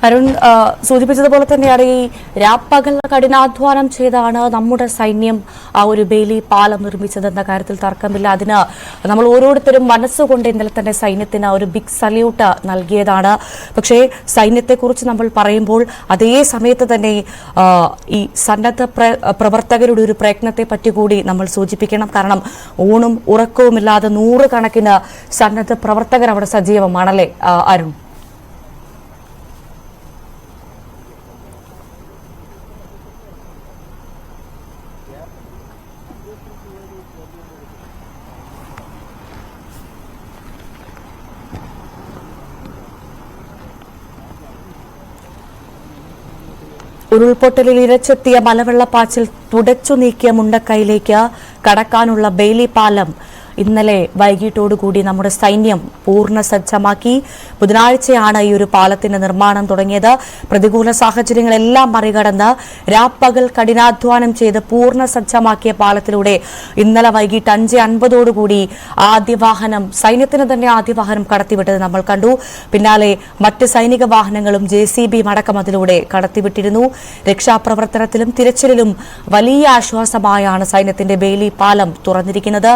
അരുൺ സൂചിപ്പിച്ചതുപോലെ തന്നെയാണ് ഈ രാപ്പകൽ കഠിനാധ്വാനം ചെയ്താണ് നമ്മുടെ സൈന്യം ആ ഒരു ബെയിലി പാലം നിർമ്മിച്ചതെന്ന കാര്യത്തിൽ തർക്കമില്ല. അതിന് നമ്മൾ ഓരോരുത്തരും മനസ്സുകൊണ്ട് ഇന്നലെ തന്നെ സൈന്യത്തിന് ഒരു ബിഗ് സല്യൂട്ട് നൽകിയതാണ്. പക്ഷേ സൈന്യത്തെക്കുറിച്ച് നമ്മൾ പറയുമ്പോൾ അതേ സമയത്ത് തന്നെ ഈ സന്നദ്ധ പ്രവർത്തകരുടെ ഒരു പ്രയത്നത്തെ പറ്റി കൂടി നമ്മൾ സൂചിപ്പിക്കണം. കാരണം ഊണും ഉറക്കവുമില്ലാതെ നൂറുകണക്കിന് സന്നദ്ധ പ്രവർത്തകർ അവിടെ സജീവമാണല്ലേ അരുൺ? ഉരുൾപൊട്ടലിൽ ഇരച്ചെത്തിയ മലവെള്ളപ്പാച്ചിൽ തുടച്ചു നീക്കിയ മുണ്ടക്കൈയിലേക്ക് കടക്കാനുള്ള ബെയിലി പാലം ഇന്നലെ വൈകിട്ടോടുകൂടി നമ്മുടെ സൈന്യം പൂർണ്ണ സജ്ജമാക്കി. ബുധനാഴ്ചയാണ് ഈ ഒരു പാലത്തിന്റെ നിർമ്മാണം തുടങ്ങിയത്. പ്രതികൂല സാഹചര്യങ്ങളെല്ലാം മറികടന്ന് രാപ്പകൽ കഠിനാധ്വാനം ചെയ്ത് പൂർണ്ണ സജ്ജമാക്കിയ പാലത്തിലൂടെ ഇന്നലെ വൈകിട്ട് 5:50 ആദ്യവാഹനം സൈന്യത്തിന് തന്നെ ആദ്യവാഹനം കടത്തിവിട്ടത് നമ്മൾ കണ്ടു. പിന്നാലെ മറ്റ് സൈനിക വാഹനങ്ങളും JCB അടക്കം അതിലൂടെ കടത്തിവിട്ടിരുന്നു. രക്ഷാപ്രവർത്തനത്തിലും തിരച്ചിലിലും വലിയ ആശ്വാസമായാണ് സൈന്യത്തിന്റെ ബെയിലി പാലം തുറന്നിരിക്കുന്നത്.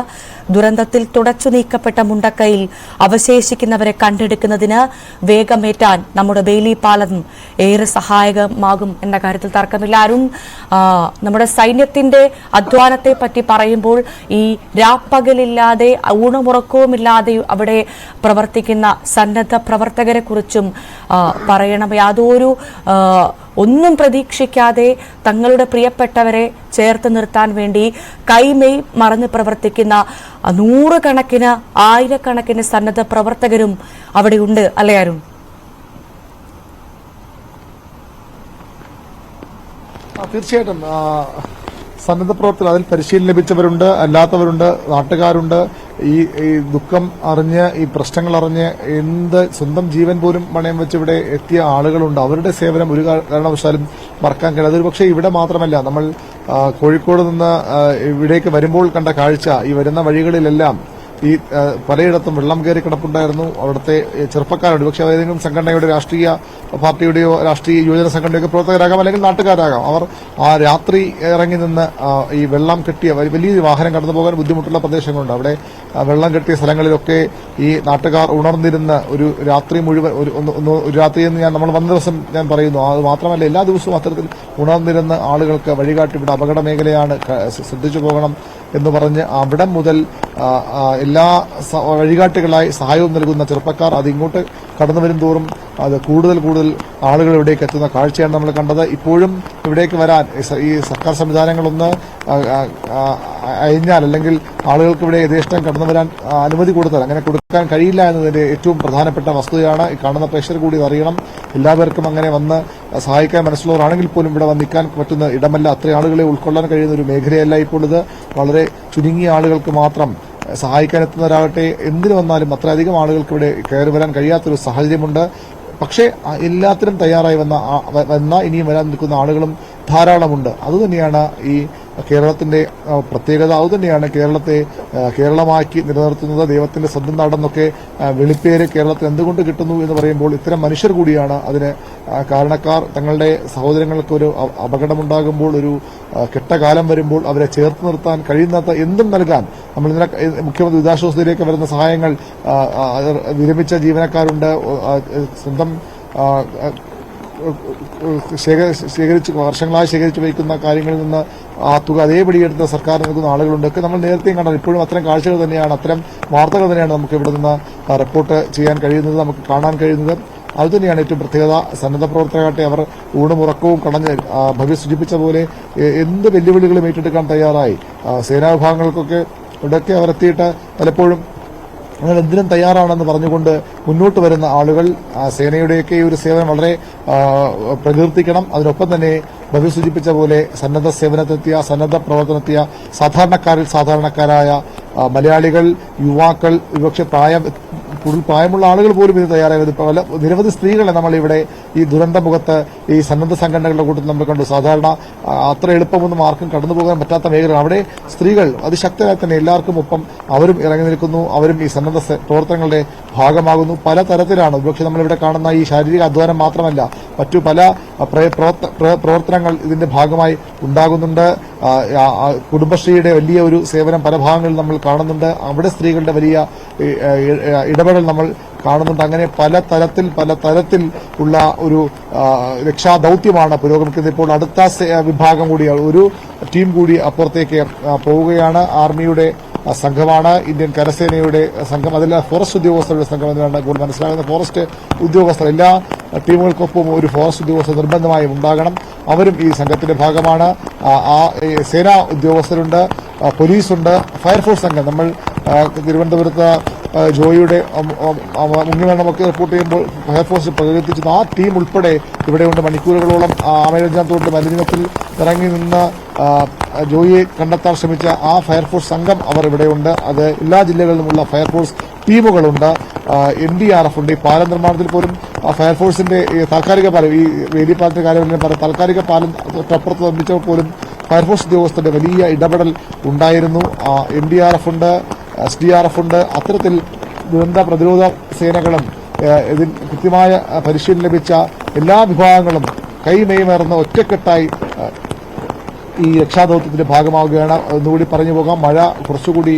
ദുരന്തത്തിൽ തുടച്ചു നീക്കപ്പെട്ട മുണ്ടക്കൈയിൽ അവശേഷിക്കുന്നവരെ കണ്ടെടുക്കുന്നതിന് വേഗമേറ്റാൻ നമ്മുടെ ബെയിലി പാലം ഏറെ സഹായകമാകും എന്ന കാര്യത്തിൽ തർക്കമില്ല. അരുൺ, നമ്മുടെ സൈന്യത്തിന്റെ അധ്വാനത്തെ പറ്റി പറയുമ്പോൾ ഈ രാപ്പകലില്ലാതെ ഊണുമുറക്കവുമില്ലാതെ അവിടെ പ്രവർത്തിക്കുന്ന സന്നദ്ധ പ്രവർത്തകരെ കുറിച്ചും പറയണം. യാതൊരു ഒന്നും പ്രതീക്ഷിക്കാതെ തങ്ങളുടെ പ്രിയപ്പെട്ടവരെ ചേർത്ത് നിർത്താൻ വേണ്ടി കൈമെയ് മറന്ന് പ്രവർത്തിക്കുന്ന നൂറുകണക്കിന് ആയിരക്കണക്കിന് സന്നദ്ധ പ്രവർത്തകരും അവിടെയുണ്ട് അല്ലേ അരുൺ? തീർച്ചയായിട്ടും സന്നദ്ധ പ്രവർത്തകർ അതിൽ പരിശീലനം ലഭിച്ചവരുണ്ട്, അല്ലാത്തവരുണ്ട്, നാട്ടുകാരുണ്ട്. ഈ ദുഃഖം അറിഞ്ഞ് ഈ പ്രശ്നങ്ങൾ അറിഞ്ഞ് സ്വന്തം ജീവൻ പോലും പണയം വെച്ച് ഇവിടെ എത്തിയ ആളുകളുണ്ട്. അവരുടെ സേവനം ഒരു കാരണവശാലും മറക്കാൻ കഴിയില്ല. അതൊരു പക്ഷേ ഇവിടെ മാത്രമല്ല, നമ്മൾ കോഴിക്കോട് നിന്ന് ഇവിടേക്ക് വരുമ്പോൾ കണ്ട കാഴ്ച, ഈ വരുന്ന വഴികളിലെല്ലാം ഈ പലയിടത്തും വെള്ളം കയറി കിടപ്പുണ്ടായിരുന്നു. അവിടുത്തെ ചെറുപ്പക്കാരോട് പക്ഷേ ഏതെങ്കിലും സംഘടനയുടെ രാഷ്ട്രീയ പാർട്ടിയുടെയോ രാഷ്ട്രീയ യുവജന സംഘടനയൊക്കെ പ്രവർത്തകരാകാം, അല്ലെങ്കിൽ നാട്ടുകാരാകാം. അവർ ആ രാത്രി ഇറങ്ങി നിന്ന് ഈ വെള്ളം കെട്ടിയ വലിയ വാഹനം കടന്നു പോകാൻ ബുദ്ധിമുട്ടുള്ള പ്രദേശങ്ങളുണ്ട്. അവിടെ വെള്ളം കെട്ടിയ സ്ഥലങ്ങളിലൊക്കെ ഈ നാട്ടുകാർ ഉണർന്നിരുന്ന് ഒരു രാത്രി മുഴുവൻ ഒരു രാത്രി എന്ന് നമ്മൾ വന്ന ദിവസം ഞാൻ പറയുന്നു. അത് മാത്രമല്ല, എല്ലാ ദിവസവും അത്തരത്തിൽ ഉണർന്നിരുന്ന് ആളുകൾക്ക് വഴികാട്ടി ഇവിടെ അപകട മേഖലയാണ്, ശ്രദ്ധിച്ചു പോകണം എന്ന് പറഞ്ഞ് അവിടം മുതൽ എല്ലാ വഴികാട്ടികളായി സഹായവും നൽകുന്ന ചെറുപ്പക്കാർ അതിങ്ങോട്ട് കടന്നു വരും തോറും അത് കൂടുതൽ ആളുകൾ ഇവിടേക്ക് എത്തുന്ന കാഴ്ചയാണ് നമ്മൾ കണ്ടത്. ഇപ്പോഴും ഇവിടേക്ക് വരാൻ ഈ സർക്കാർ സംവിധാനങ്ങളൊന്ന് അയഞ്ഞാൽ, അല്ലെങ്കിൽ ആളുകൾക്ക് ഇവിടെ യഥേഷ്ടം കടന്നു വരാൻ അനുമതി കൊടുത്താൽ, അങ്ങനെ കൊടുക്കാൻ കഴിയില്ല എന്നതിന്റെ ഏറ്റവും പ്രധാനപ്പെട്ട വസ്തുതയാണ്. ഈ കാണുന്ന പ്രേക്ഷകർ കൂടി അറിയണം. എല്ലാവർക്കും അങ്ങനെ വന്ന് സഹായിക്കാൻ മനസ്സുള്ളവരാണെങ്കിൽ പോലും ഇവിടെ വന്നിക്കാൻ പറ്റുന്ന ഇടമല്ല. അത്രയും ആളുകളെ ഉൾക്കൊള്ളാൻ കഴിയുന്ന ഒരു മേഖലയല്ല ഇപ്പോൾ ഇത്. വളരെ ചുരുങ്ങിയ ആളുകൾക്ക് മാത്രം സഹായിക്കാൻ എത്തുന്നവരാകട്ടെ, എന്തിനു വന്നാലും അത്രയധികം ആളുകൾക്ക് ഇവിടെ കയറി വരാൻ കഴിയാത്തൊരു സാഹചര്യമുണ്ട്. പക്ഷേ എല്ലാത്തിനും തയ്യാറായി വന്ന ഇനിയും വരാൻ നിൽക്കുന്ന ആളുകളും ധാരാളമുണ്ട്. അതുതന്നെയാണ് ഈ കേരളത്തിന്റെ പ്രത്യേകത. അതുതന്നെയാണ് കേരളത്തെ കേരളമാക്കി നിലനിർത്തുന്നത്. ദൈവത്തിന്റെ സ്വന്തം നാടെന്നൊക്കെ വെളിപ്പേര് കേരളത്തിൽ എന്തുകൊണ്ട് കിട്ടുന്നു എന്ന് പറയുമ്പോൾ ഇത്തരം മനുഷ്യർ കൂടിയാണ് അതിന് കാരണക്കാർ. തങ്ങളുടെ സഹോദരങ്ങൾക്ക് ഒരു അപകടമുണ്ടാകുമ്പോൾ, ഒരു കെട്ടകാലം വരുമ്പോൾ അവരെ ചേർത്ത് നിർത്താൻ കഴിയുന്നത് എന്തും നൽകാൻ നമ്മൾ ഇന്നലെ മുഖ്യമന്ത്രി ദുരിതാശ്വാസത്തിലേക്ക് വരുന്ന സഹായങ്ങൾ വിരമിച്ച ജീവനക്കാരുണ്ട്. സ്വന്തം വർഷങ്ങളായി ശേഖരിച്ചു വയ്ക്കുന്ന കാര്യങ്ങളിൽ നിന്ന് ആ തുക അതേപടിയെടുത്ത് സർക്കാർ നൽകുന്ന ആളുകളുണ്ട്. ഒക്കെ നമ്മൾ നേരത്തെയും കണ്ടത്. ഇപ്പോഴും അത്തരം കാഴ്ചകൾ തന്നെയാണ്, അത്തരം വാർത്തകൾ തന്നെയാണ് നമുക്ക് ഇവിടെ നിന്ന് റിപ്പോർട്ട് ചെയ്യാൻ കഴിയുന്നത്, നമുക്ക് കാണാൻ കഴിയുന്നത്. അതുതന്നെയാണ് ഏറ്റവും പ്രത്യേകത. സന്നദ്ധ പ്രവർത്തകരാകട്ടെ, അവർ ഊണും ഉറക്കവും കടഞ്ഞ് ഭവ്യ സൂചിപ്പിച്ച പോലെ എന്ത് വെല്ലുവിളികളും ഏറ്റെടുക്കാൻ തയ്യാറായി. സേനാ വിഭാഗങ്ങൾക്കൊക്കെ ഇവിടെയൊക്കെ അവർ എത്തിയിട്ട് പലപ്പോഴും അങ്ങനെ എന്തിനും തയ്യാറാണെന്ന് പറഞ്ഞുകൊണ്ട് മുന്നോട്ട് വരുന്ന ആളുകൾ സേനയുടെയൊക്കെ ഈ ഒരു സേവനം വളരെ പ്രകീർത്തിക്കണം. അതിനൊപ്പം തന്നെ ഭവ്യ സൂചിപ്പിച്ച പോലെ സന്നദ്ധ സേവനത്തെത്തിയ, സന്നദ്ധ പ്രവർത്തനത്തിയ സാധാരണക്കാരിൽ സാധാരണക്കാരായ മലയാളികൾ യുവാക്കൾ, ഒരുപക്ഷെ കൂടുതൽ പ്രായമുള്ള ആളുകൾ പോലും ഇത് തയ്യാറായത്. നിരവധി സ്ത്രീകളെ നമ്മൾ ഇവിടെ ഈ ദുരന്തമുഖത്ത് ഈ സന്നദ്ധ സംഘടനകളുടെ കൂട്ടത്തിൽ നമ്മൾ കണ്ടു. സാധാരണ അത്ര എളുപ്പമൊന്നും ആർക്കും കടന്നു പോകാൻ പറ്റാത്ത മേഖല, അവിടെ സ്ത്രീകൾ അതിശക്തരായി തന്നെ എല്ലാവർക്കും ഒപ്പം അവരും ഇറങ്ങി നിൽക്കുന്നു. അവരും ഈ സന്നദ്ധ പ്രവർത്തനങ്ങളുടെ ഭാഗമാകുന്നു. പല തരത്തിലാണ്. ഒരുപക്ഷെ നമ്മളിവിടെ കാണുന്ന ഈ ശാരീരിക അധ്വാനം മാത്രമല്ല, മറ്റു പല പ്രവർത്തനങ്ങൾ ഇതിന്റെ ഭാഗമായി ഉണ്ടാകുന്നുണ്ട്. കുടുംബശ്രീയുടെ വലിയ ഒരു സേവനം പല ഭാഗങ്ങളിൽ നമ്മൾ കാണുന്നുണ്ട്. അവിടെ സ്ത്രീകളുടെ വലിയ ഇടപെടൽ നമ്മൾ കാണുന്നുണ്ട്. അങ്ങനെ പല തരത്തിൽ ഉള്ള ഒരു രക്ഷാദൌത്യമാണ് പുരോഗമിക്കുന്നത്. ഇപ്പോൾ അടുത്ത വിഭാഗം കൂടി, ഒരു ടീം കൂടി അപ്പുറത്തേക്ക് പോവുകയാണ്. ആർമിയുടെ സംഘമാണ്, ഇന്ത്യൻ കരസേനയുടെ സംഘം, അതിൽ ഫോറസ്റ്റ് ഉദ്യോഗസ്ഥരുടെ സംഘം എന്നാണ് ഇപ്പോൾ മനസ്സിലാകുന്നത്. ഫോറസ്റ്റ് ഉദ്യോഗസ്ഥർ, എല്ലാ ടീമുകൾക്കൊപ്പം ഒരു ഫോറസ്റ്റ് ഉദ്യോഗസ്ഥർ നിർബന്ധമായും ഉണ്ടാകണം. അവരും ഈ സംഘത്തിന്റെ ഭാഗമാണ്. സേനാ ഉദ്യോഗസ്ഥരുണ്ട്, പോലീസുണ്ട്, ഫയർഫോഴ്സ് സംഘം. നമ്മൾ തിരുവനന്തപുരത്ത് ജോയിയുടെ മുങ്ങിമരണമൊക്കെ റിപ്പോർട്ട് ചെയ്യുമ്പോൾ ഫയർഫോഴ്സ് പ്രകടിപ്പിച്ചിരുന്നു. ആ ടീം ഉൾപ്പെടെ ഇവിടെയുണ്ട്. മണിക്കൂറുകളോളം ആമേരജാത്തോട്ട് മലിനത്തിൽ ഇറങ്ങി നിന്ന് ജോയിയെ കണ്ടെത്താൻ ശ്രമിച്ച ആ ഫയർഫോഴ്സ് സംഘം അവർ ഇവിടെയുണ്ട്. അത് എല്ലാ ജില്ലകളിലുമുള്ള ഫയർഫോഴ്സ് ടീമുകളുണ്ട്. NDRF ഉണ്ട്. ഈ പാലം നിർമ്മാണത്തിൽ പോലും ഫയർഫോഴ്സിന്റെ താൽക്കാലിക പാലം, ഈ വേലിപ്പാലത്തിന്റെ കാര്യം പറയാം, താൽക്കാലിക പാലം തൊട്ടപ്പുറത്ത് നിർമ്മിച്ചപ്പോൾ പോലും ഫയർഫോഴ്സ് ഉദ്യോഗസ്ഥരുടെ വലിയ ഇടപെടൽ ഉണ്ടായിരുന്നു. NDRF ഉണ്ട്, SDRF ഉണ്ട്. അത്തരത്തിൽ ദുരന്ത പ്രതിരോധ സേനകളും ഇതിൽ കൃത്യമായ പരിശീലനം ലഭിച്ച എല്ലാ വിഭാഗങ്ങളും കൈമേമേർന്ന് ഒറ്റക്കെട്ടായി ഈ രക്ഷാദൌത്യത്തിന്റെ ഭാഗമാവുകയാണ്. ഒന്നുകൂടി പറഞ്ഞു പോകാം, മഴ കുറച്ചുകൂടി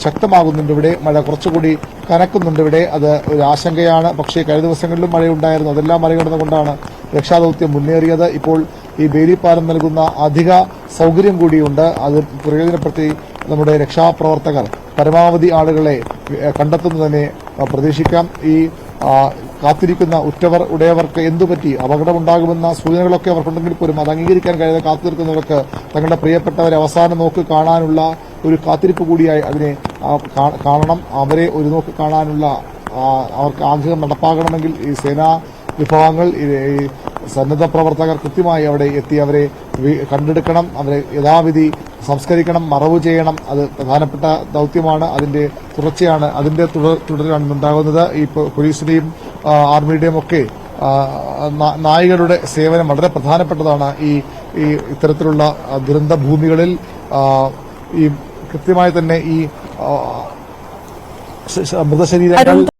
ശക്തമാകുന്നുണ്ട് ഇവിടെ, മഴ കുറച്ചുകൂടി കനക്കുന്നുണ്ട് ഇവിടെ. അത് ഒരു ആശങ്കയാണ്. പക്ഷേ കഴിഞ്ഞ ദിവസങ്ങളിലും മഴയുണ്ടായിരുന്നു. അതെല്ലാം മറികടന്നുകൊണ്ടാണ് രക്ഷാദൌത്യം മുന്നേറിയത്. ഇപ്പോൾ ഈ ബേലിപ്പാലം നൽകുന്ന അധിക സൗകര്യം കൂടിയുണ്ട്. അത് പ്രയോജനപ്പെടുത്തി നമ്മുടെ രക്ഷാപ്രവർത്തകർ പരമാവധി ആളുകളെ കണ്ടെത്തുന്നു തന്നെ പ്രതീക്ഷിക്കാം. ഈ കാത്തിരിക്കുന്ന ഉറ്റവർ ഉടയവർക്ക് എന്തുപറ്റി, അപകടമുണ്ടാകുമെന്ന സൂചനകളൊക്കെ അവർക്കുണ്ടെങ്കിൽ പോലും അത് അംഗീകരിക്കാൻ കഴിയാതെ കാത്തു നിൽക്കുന്നവർക്ക് തങ്ങളുടെ പ്രിയപ്പെട്ടവരെ അവസാനം നോക്ക് കാണാനുള്ള ഒരു കാത്തിരിപ്പ് കൂടിയായി അതിനെ കാണണം. അവരെ ഒരു നോക്ക് കാണാനുള്ള അവർക്ക് ആഗ്രഹം നടപ്പാകണമെങ്കിൽ ഈ സേനാ വിഭാഗങ്ങൾ, ഈ സന്നദ്ധ പ്രവർത്തകർ കൃത്യമായി അവിടെ എത്തി അവരെ കണ്ടെടുക്കണം, അവരെ യഥാവിധി സംസ്കരിക്കണം, മറവ് ചെയ്യണം. അത് പ്രധാനപ്പെട്ട ദൌത്യമാണ്. അതിന്റെ തുടർച്ചയാണ്, അതിന്റെ തുടരാണ് ഉണ്ടാകുന്നത്. ഈ പോലീസിന്റെയും ആർമിയുടെയും ഒക്കെ നായികരുടെ സേവനം വളരെ പ്രധാനപ്പെട്ടതാണ്. ഈ ഇത്തരത്തിലുള്ള ദുരന്ത ഭൂമികളിൽ ഈ കൃത്യമായി തന്നെ ഈ മൃതശരീരങ്ങൾ